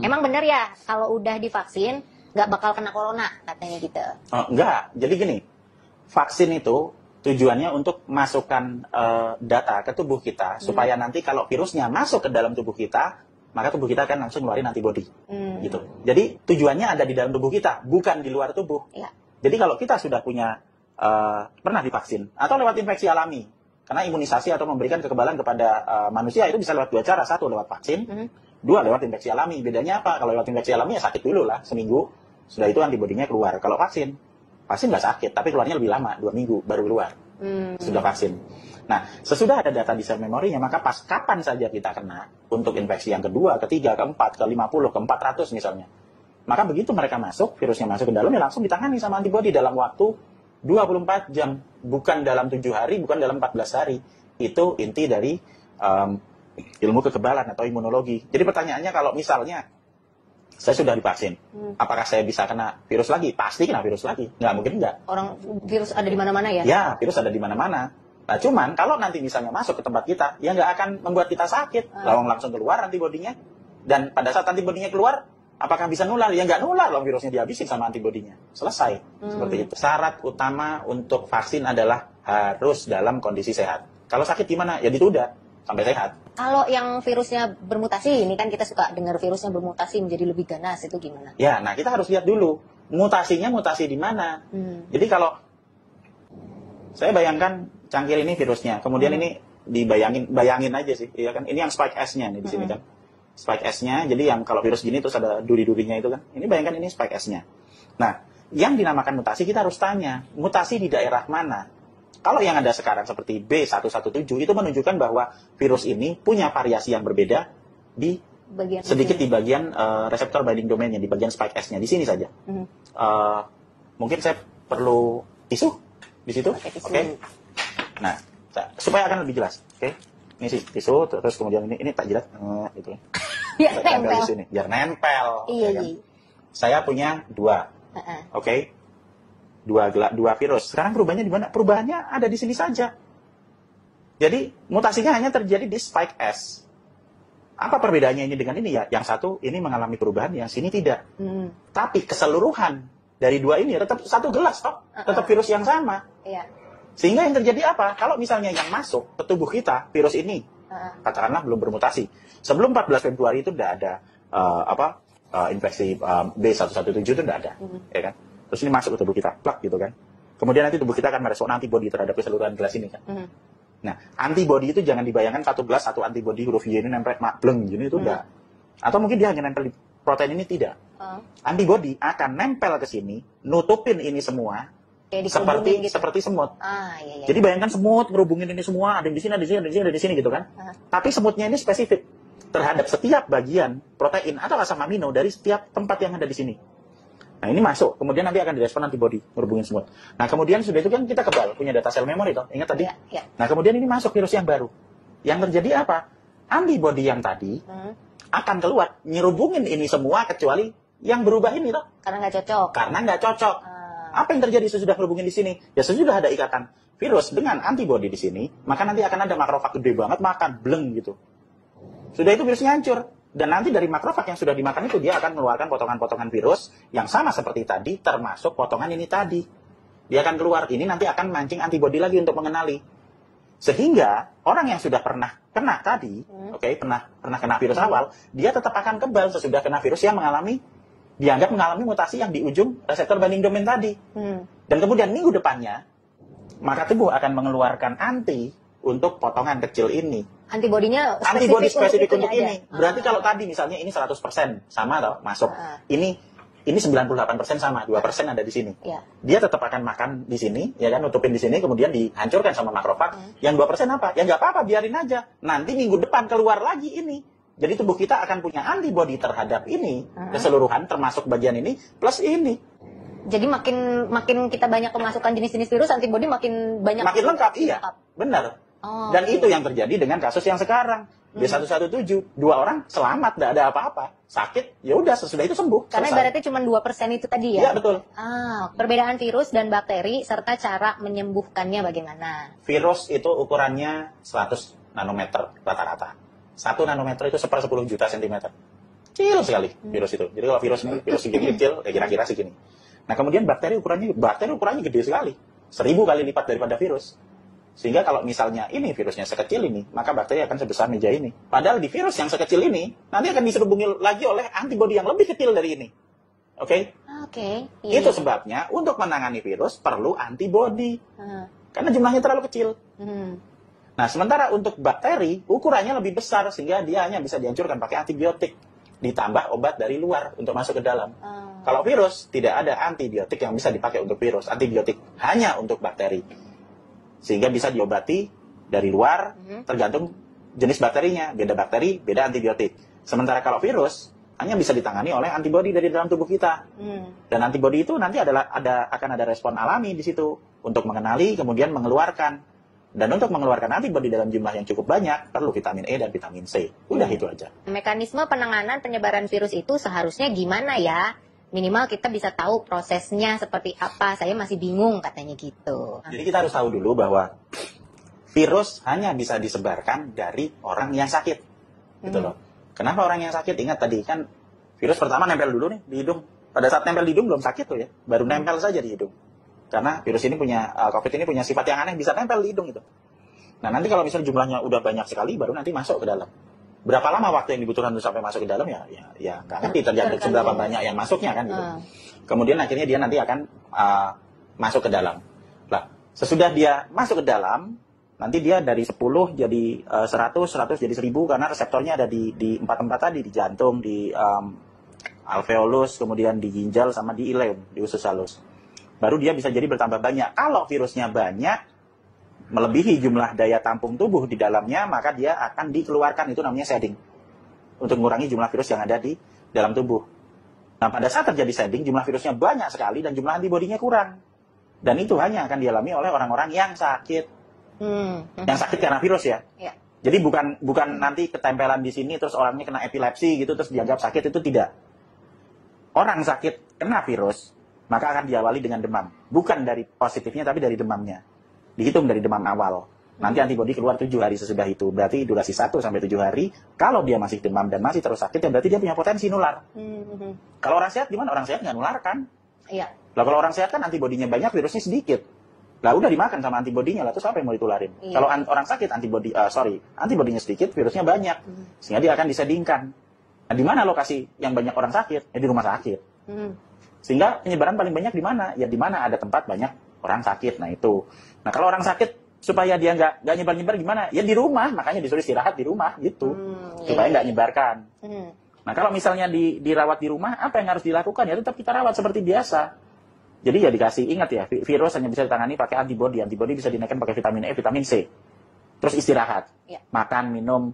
Emang bener ya kalau udah divaksin nggak bakal kena corona katanya gitu? Oh, enggak. Jadi gini, vaksin itu tujuannya untuk masukkan data ke tubuh kita supaya nanti kalau virusnya masuk ke dalam tubuh kita, maka tubuh kita akan langsung ngeluarin antibodi. Gitu. Jadi tujuannya ada di dalam tubuh kita, bukan di luar tubuh. Ya. Jadi kalau kita sudah punya pernah divaksin atau lewat infeksi alami, karena imunisasi atau memberikan kekebalan kepada manusia itu bisa lewat dua cara. Satu lewat vaksin, dua lewat infeksi alami. Bedanya apa? Kalau lewat infeksi alami ya sakit dulu lah seminggu, sudah itu antibodinya keluar. Kalau vaksin nggak sakit, tapi keluarnya lebih lama, 2 minggu baru keluar. Sudah vaksin. Nah, sesudah ada data di sel memorinya, maka pas kapan saja kita kena untuk infeksi yang kedua, ketiga, keempat, ke-50, ke-400 misalnya. Maka begitu mereka masuk, virusnya masuk ke dalam, ya langsung ditangani sama antibodi dalam waktu 24 jam. Bukan dalam 7 hari, bukan dalam 14 hari. Itu inti dari ilmu kekebalan atau imunologi. Jadi pertanyaannya kalau misalnya saya sudah divaksin, apakah saya bisa kena virus lagi? Pasti kena virus lagi. Nggak mungkin enggak. Orang virus ada di mana-mana ya? Ya, virus ada di mana-mana. Nah, cuman kalau nanti misalnya masuk ke tempat kita, ya nggak akan membuat kita sakit. Langsung keluar antibodinya. Dan pada saat antibodinya keluar, apakah bisa nular? Ya nggak nular, virusnya dihabisin sama antibodinya. Selesai. Seperti itu. Syarat utama untuk vaksin adalah harus dalam kondisi sehat. Kalau sakit gimana? Ya ditunda sampai sehat. Kalau yang virusnya bermutasi, ini kan kita suka dengar virusnya bermutasi menjadi lebih ganas, itu gimana? Ya, nah kita harus lihat dulu mutasinya mutasi di mana. Jadi kalau saya bayangkan cangkir ini virusnya, kemudian ini bayangin aja sih, ya kan? Ini yang spike S-nya nih di sini kan, spike S-nya. Jadi yang kalau virus gini terus ada duri-durinya itu kan. Ini bayangkan ini spike S-nya. Nah, yang dinamakan mutasi kita harus tanya mutasi di daerah mana. Kalau yang ada sekarang seperti B117 itu menunjukkan bahwa virus ini punya variasi yang berbeda di sedikit di bagian reseptor binding domainnya, di bagian spike S-nya, di sini saja. Mungkin saya perlu tisu di situ, oke? Nah, supaya akan lebih jelas, oke? Ini sih tisu, terus kemudian ini tak jilat, gitu. Biar nempel. Di sini, biar nempel. Iya, kan? iya. Saya punya 2, oke? Dua virus. Sekarang perubahannya di mana? Perubahannya ada di sini saja. Jadi mutasinya hanya terjadi di spike S. Apa perbedaannya ini dengan ini ya? Yang satu ini mengalami perubahan, yang sini tidak. Tapi keseluruhan dari dua ini tetap satu gelas toh, tetap virus yang sama. Iya. Sehingga yang terjadi apa? Kalau misalnya yang masuk ke tubuh kita virus ini, katakanlah belum bermutasi. Sebelum 14 Februari itu tidak ada infeksi B117 itu tidak ada, ya kan? Terus ini masuk ke tubuh kita, plak gitu kan. Kemudian nanti tubuh kita akan merespon antibodi terhadap keseluruhan gelas ini kan. Nah, antibodi itu jangan dibayangkan satu gelas, satu antibodi huruf Y ini nempel bleng gini itu enggak. Atau mungkin dia hanya nempel di protein ini, tidak. Antibodi akan nempel ke sini, nutupin ini semua, seperti semut. Iya. Jadi bayangkan semut ngerubungin ini semua, ada di sini, ada di sini, ada di sini, ada di sini gitu kan. Tapi semutnya ini spesifik terhadap setiap bagian protein atau asam amino dari setiap tempat yang ada di sini. Nah, ini masuk, kemudian nanti akan direspon antibodi, ngerubungin semut. Nah, kemudian sudah itu kan kita kebal, punya data sel memori toh, ingat tadi? Ya. Nah, kemudian ini masuk virus yang baru. Yang terjadi apa? Antibodi yang tadi akan keluar, nyerubungin ini semua kecuali yang berubah ini toh. Karena nggak cocok. Karena nggak cocok. Apa yang terjadi sesudah berhubungin di sini? Ya sesudah ada ikatan virus dengan antibodi di sini, maka nanti akan ada makrofag gede banget makan, bleng gitu. Sudah itu virusnya hancur. Dan nanti dari makrofag yang sudah dimakan itu dia akan mengeluarkan potongan-potongan virus yang sama seperti tadi, termasuk potongan ini tadi. Dia akan keluar, ini nanti akan mancing antibodi lagi untuk mengenali. Sehingga orang yang sudah pernah kena tadi, pernah kena virus awal, dia tetap akan kebal sesudah kena virus yang dianggap mengalami mutasi yang di ujung reseptor binding domain tadi. Dan kemudian minggu depannya, maka tubuh akan mengeluarkan anti untuk potongan kecil ini. Antibodinya antibodi spesifik untuk ini. Berarti kalau tadi misalnya ini 100% sama toh masuk. Ini 98% sama, 2% ada di sini. Dia tetap akan makan di sini, ya kan, nutupin di sini, kemudian dihancurkan sama makrofag. Yang 2% apa? Ya nggak apa-apa, biarin aja. Nanti minggu depan keluar lagi ini. Jadi tubuh kita akan punya antibodi terhadap ini keseluruhan, termasuk bagian ini plus ini. Jadi makin kita banyak kemasukan jenis-jenis virus, antibodi makin banyak. Makin lengkap, iya, benar. Dan itu yang terjadi dengan kasus yang sekarang. B117, 2 orang selamat, tidak ada apa-apa. Sakit, ya udah sesudah itu sembuh. Karena ibaratnya cuma 2% itu tadi ya? Iya, betul. Perbedaan virus dan bakteri serta cara menyembuhkannya bagaimana? Virus itu ukurannya 100 nanometer rata-rata. 1 nanometer itu 1/10 juta sentimeter. kecil sekali virus itu. Jadi kalau virus ini virus segini kecil, ya kira-kira segini. Nah kemudian bakteri ukurannya gede sekali, 1000 kali lipat daripada virus. Sehingga kalau misalnya ini virusnya sekecil ini, maka bakteri akan sebesar meja ini. Padahal di virus yang sekecil ini nanti akan diserubungi lagi oleh antibodi yang lebih kecil dari ini. Oke? Oke. Iya. Itu sebabnya untuk menangani virus perlu antibodi. Karena jumlahnya terlalu kecil. Nah, sementara untuk bakteri, ukurannya lebih besar, sehingga dia hanya bisa dihancurkan pakai antibiotik. Ditambah obat dari luar untuk masuk ke dalam. Kalau virus, tidak ada antibiotik yang bisa dipakai untuk virus. Antibiotik hanya untuk bakteri. Sehingga bisa diobati dari luar, tergantung jenis bakterinya. Beda bakteri, beda antibiotik. Sementara kalau virus, hanya bisa ditangani oleh antibodi dari dalam tubuh kita. Dan antibodi itu nanti akan ada respon alami di situ untuk mengenali, kemudian mengeluarkan. Dan untuk mengeluarkan antibodi dalam jumlah yang cukup banyak, perlu vitamin E dan vitamin C. Udah itu aja. Mekanisme penanganan penyebaran virus itu seharusnya gimana ya? Minimal kita bisa tahu prosesnya seperti apa. Saya masih bingung katanya gitu. Jadi kita harus tahu dulu bahwa virus hanya bisa disebarkan dari orang yang sakit. Gitu loh. Kenapa orang yang sakit? Ingat tadi kan virus pertama nempel dulu nih di hidung. Pada saat nempel di hidung belum sakit tuh ya. Baru nempel saja di hidung. Karena virus ini COVID ini punya sifat yang aneh, bisa nempel di hidung itu. Nah nanti kalau misalnya jumlahnya udah banyak sekali, baru nanti masuk ke dalam. Berapa lama waktu yang dibutuhkan untuk sampai masuk ke dalam ya nggak ngerti, tergantung seberapa banyak yang masuknya kan gitu. Kemudian akhirnya dia nanti akan masuk ke dalam. Nah sesudah dia masuk ke dalam, nanti dia dari 10 jadi 100 jadi 1000 karena reseptornya ada di tempat tadi, di jantung, di alveolus, kemudian di ginjal sama di ileum, di usus halus. Baru dia bisa jadi bertambah banyak. Kalau virusnya banyak, melebihi jumlah daya tampung tubuh di dalamnya, maka dia akan dikeluarkan, itu namanya shedding. Untuk mengurangi jumlah virus yang ada di dalam tubuh. Nah, pada saat terjadi shedding, jumlah virusnya banyak sekali dan jumlah antibodinya kurang. Dan itu hanya akan dialami oleh orang-orang yang sakit. Yang sakit karena virus ya. Jadi bukan nanti ketempelan di sini, terus orangnya kena epilepsi gitu, terus dianggap sakit, itu tidak. Orang sakit kena virus, maka akan diawali dengan demam. Bukan dari positifnya, tapi dari demamnya. Dihitung dari demam awal. Nanti antibodi keluar 7 hari sesudah itu. Berarti durasi 1-7 hari. Kalau dia masih demam dan masih terus sakit, ya berarti dia punya potensi nular. Kalau orang sehat gimana? Orang sehat nggak nular kan? Iya. Lah kalau orang sehat kan antibodinya banyak, virusnya sedikit. Lah udah dimakan sama antibodinya, lah terus apa yang mau ditularin? Iya. Kalau orang sakit antibodinya sedikit, virusnya banyak. Sehingga dia akan disedingkan. Nah, di mana lokasi yang banyak orang sakit? Ya di rumah sakit. Sehingga penyebaran paling banyak di mana? Ya di mana ada tempat banyak orang sakit. Nah itu. Nah kalau orang sakit supaya dia nggak nyebar-nyebar gimana? Ya di rumah. Makanya disuruh istirahat di rumah gitu. Supaya nggak nyebarkan. Nah kalau misalnya dirawat di rumah, apa yang harus dilakukan? Ya tetap kita rawat seperti biasa. Jadi ya dikasih, ingat ya, virus hanya bisa ditangani pakai antibodi. Antibodi bisa dinaikkan pakai vitamin E, vitamin C. Terus istirahat. Makan, minum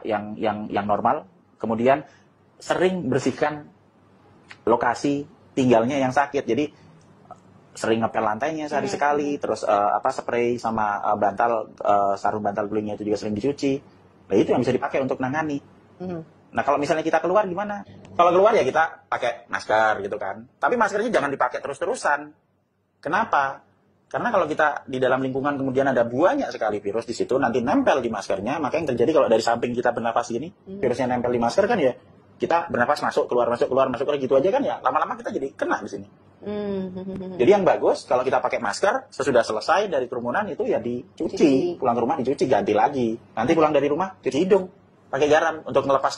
yang normal. Kemudian sering bersihkan lokasi tinggalnya yang sakit. Jadi sering ngepel lantainya sehari sekali, terus spray sama sarung bantal gulingnya itu juga sering dicuci. Nah itu yang bisa dipakai untuk nangani. Nah kalau misalnya kita keluar gimana? Kalau keluar ya kita pakai masker gitu kan. Tapi maskernya jangan dipakai terus-terusan. Kenapa? Karena kalau kita di dalam lingkungan kemudian ada banyak sekali virus di situ, nanti nempel di maskernya, maka yang terjadi kalau dari samping kita bernapas gini, virusnya nempel di masker kan ya, kita bernapas masuk keluar gitu aja kan ya, lama-lama kita jadi kena di sini. Jadi yang bagus kalau kita pakai masker sesudah selesai dari kerumunan itu ya dicuci, pulang ke rumah dicuci, ganti lagi. Nanti pulang dari rumah cuci hidung pakai garam untuk melepas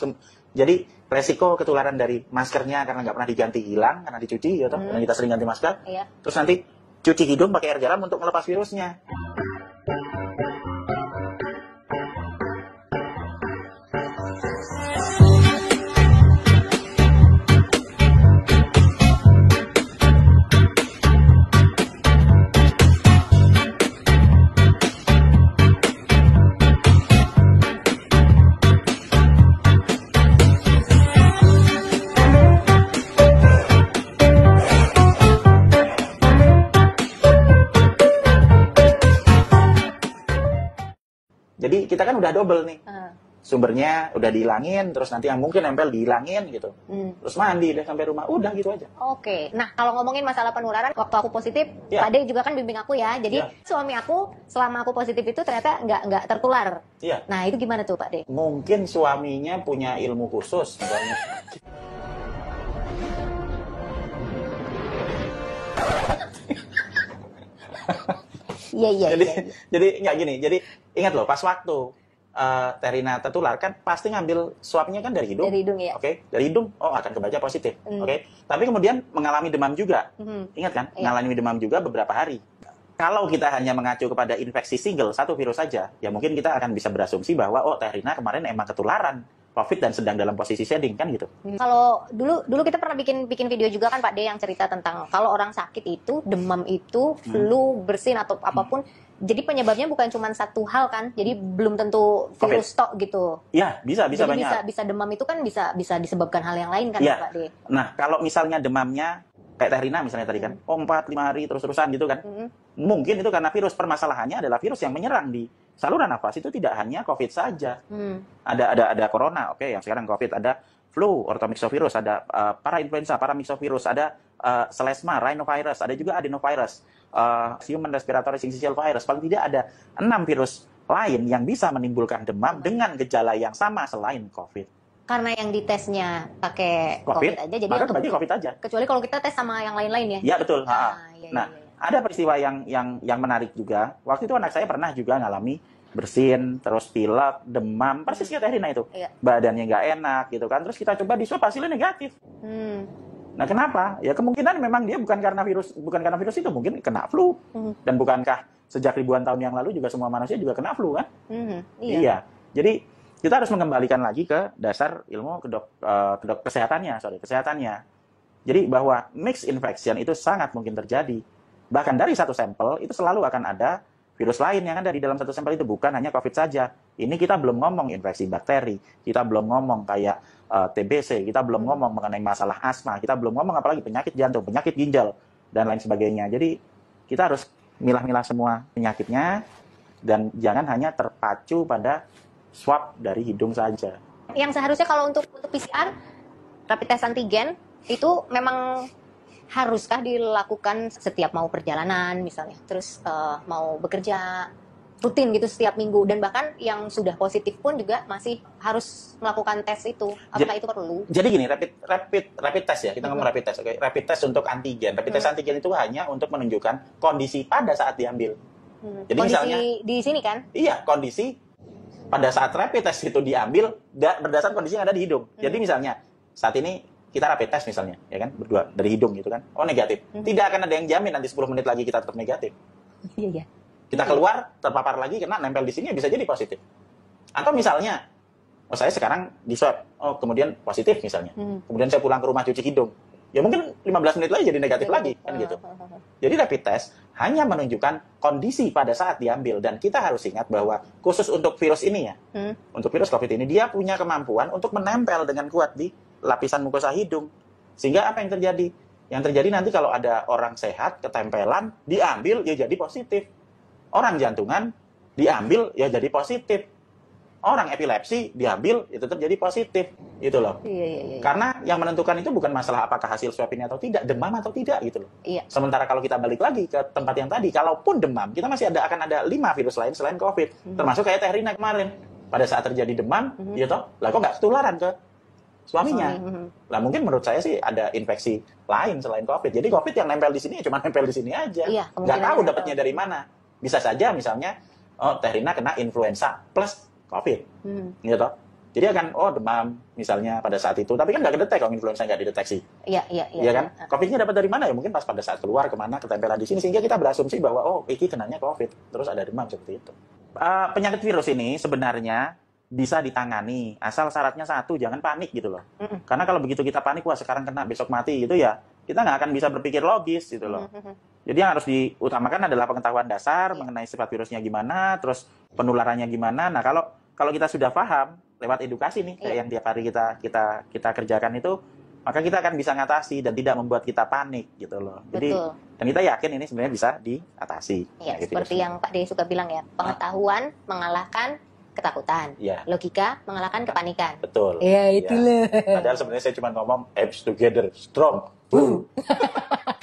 jadi resiko ketularan dari maskernya karena nggak pernah diganti hilang karena dicuci ya toh, karena kita sering ganti masker. Terus nanti cuci hidung pakai air garam untuk melepas virusnya. Jadi kita kan udah double nih. sumbernya udah dihilangin, terus nanti yang mungkin nempel dihilangin gitu. Terus mandi deh sampai rumah, udah gitu aja. Oke. Nah, kalau ngomongin masalah penularan, waktu aku positif, Ya. Pak De juga kan bimbing aku ya. Jadi suami aku selama aku positif itu ternyata nggak tertular. Iya. Nah, itu gimana tuh Pak De? Mungkin suaminya punya ilmu khusus misalnya. Iya. Jadi nggak gini. Jadi ingat loh, pas waktu Terina tertular kan pasti ngambil swabnya kan dari hidung. Dari hidung ya. Oke, dari hidung, oh akan kebaca positif. Oke, tapi kemudian mengalami demam juga. Ingat kan, mengalami demam juga beberapa hari. Kalau kita hanya mengacu kepada infeksi single, satu virus saja, ya mungkin kita akan bisa berasumsi bahwa, oh Terina kemarin emang ketularan COVID dan sedang dalam posisi shedding, kan gitu. Kalau dulu kita pernah bikin video juga kan Pak De yang cerita tentang kalau orang sakit itu, demam itu, flu, bersin atau apapun, jadi penyebabnya bukan cuma satu hal kan, jadi belum tentu virus tok gitu. Iya, bisa Jadi banyak. bisa demam itu kan bisa disebabkan hal yang lain kan Iya. Pak De. Nah, kalau misalnya demamnya kayak Terina misalnya tadi kan, 4-5 hari terus-terusan gitu kan, mungkin itu karena virus. Permasalahannya adalah virus yang menyerang di saluran nafas itu tidak hanya COVID saja. Ada corona, oke, yang sekarang COVID, ada flu, orthomyxovirus, ada parainfluenza, paramyxovirus, ada selesma, rhinovirus, ada juga adenovirus, human respiratory syncytial virus. Paling tidak ada 6 virus lain yang bisa menimbulkan demam dengan gejala yang sama selain COVID. Karena yang ditesnya pakai COVID aja, jadi maka untuk bagi COVID aja. kecuali kalau kita tes sama yang lain-lain ya. Ya betul. Iya. Nah, ada peristiwa yang menarik juga. Waktu itu anak saya pernah juga ngalami bersin, terus pilek, demam, persis kayak Terina itu. Iya. Badannya nggak enak gitu kan. Terus kita coba di swab hasilnya negatif. Nah, kenapa? Ya kemungkinan memang dia bukan karena virus itu, mungkin kena flu. Dan bukankah sejak ribuan tahun yang lalu juga semua manusia juga kena flu kan? Iya. Jadi kita harus mengembalikan lagi ke dasar ilmu kesehatannya. Jadi bahwa mixed infection itu sangat mungkin terjadi. Bahkan dari satu sampel itu selalu akan ada virus lain yang ada di dalam satu sampel itu, bukan hanya COVID saja. Ini kita belum ngomong infeksi bakteri, kita belum ngomong kayak TBC, kita belum ngomong mengenai masalah asma, kita belum ngomong apalagi penyakit jantung, penyakit ginjal, dan lain sebagainya. Jadi kita harus milah-milah semua penyakitnya dan jangan hanya terpacu pada swab dari hidung saja. Yang seharusnya kalau untuk PCR, rapid test antigen itu memang haruskah dilakukan setiap mau perjalanan misalnya, terus mau bekerja rutin gitu setiap minggu, dan bahkan yang sudah positif pun juga masih harus melakukan tes itu. Apakah itu perlu? Jadi gini, rapid test ya, kita ngomong rapid test. Oke, rapid test untuk antigen. Rapid test antigen itu hanya untuk menunjukkan kondisi pada saat diambil. Jadi kondisi misalnya di sini kan? Iya, kondisi pada saat rapid test itu diambil berdasarkan kondisi yang ada di hidung. Jadi misalnya saat ini kita rapid test misalnya, ya kan, berdua dari hidung gitu kan, oh negatif. Tidak akan ada yang jamin nanti 10 menit lagi kita tetap negatif. Iya. Kita keluar, terpapar lagi, kena nempel di sini, bisa jadi positif. Atau misalnya, oh saya sekarang di swab, oh kemudian positif misalnya. Kemudian saya pulang ke rumah cuci hidung. Ya mungkin 15 menit lagi jadi negatif lagi, kan gitu. Jadi rapid test hanya menunjukkan kondisi pada saat diambil. Dan kita harus ingat bahwa khusus untuk virus ini ya, untuk virus COVID ini, dia punya kemampuan untuk menempel dengan kuat di lapisan mukosa hidung. Sehingga apa yang terjadi? Yang terjadi nanti kalau ada orang sehat, ketempelan, diambil, ya jadi positif. Orang jantungan, diambil, ya jadi positif. Orang epilepsi diambil itu terjadi positif, gitu loh. Iya. Karena yang menentukan itu bukan masalah apakah hasil swab ini atau tidak, demam atau tidak, gitu loh. Iya. Sementara kalau kita balik lagi ke tempat yang tadi, kalaupun demam, kita masih akan ada 5 virus lain selain COVID, termasuk kayak Terina kemarin. Pada saat terjadi demam, ya toh, lah kok nggak ketularan ke suaminya? Lah mungkin menurut saya sih ada infeksi lain selain COVID. Jadi COVID yang nempel di sini cuma nempel di sini aja. Iya, Nggak tahu dapatnya dari mana. Bisa saja misalnya, oh Terina kena influenza plus COVID, gitu. Jadi akan, demam misalnya pada saat itu, tapi kan nggak kedetek kalau influenza nggak dideteksi. Iya kan? COVID-nya dapat dari mana ya? Mungkin pas pada saat keluar kemana, ketempelan di sini, sehingga kita berasumsi bahwa, iki kenanya COVID, terus ada demam seperti itu. Penyakit virus ini sebenarnya bisa ditangani, asal syaratnya satu, jangan panik gitu loh. Karena kalau begitu kita panik, wah sekarang kena, besok mati, gitu ya, kita nggak akan bisa berpikir logis gitu loh. Jadi yang harus diutamakan adalah pengetahuan dasar mengenai sifat virusnya gimana, terus penularannya gimana. Nah kalau kita sudah paham lewat edukasi nih, kayak yang tiap hari kita kerjakan itu, maka kita akan bisa ngatasi dan tidak membuat kita panik gitu loh. Jadi dan kita yakin ini sebenarnya bisa diatasi. Iya, seperti yang Pak De suka bilang ya, pengetahuan mengalahkan ketakutan. Iya. Logika mengalahkan kepanikan. Betul. Iya, itulah. Padahal sebenarnya saya cuma ngomong apps together strong.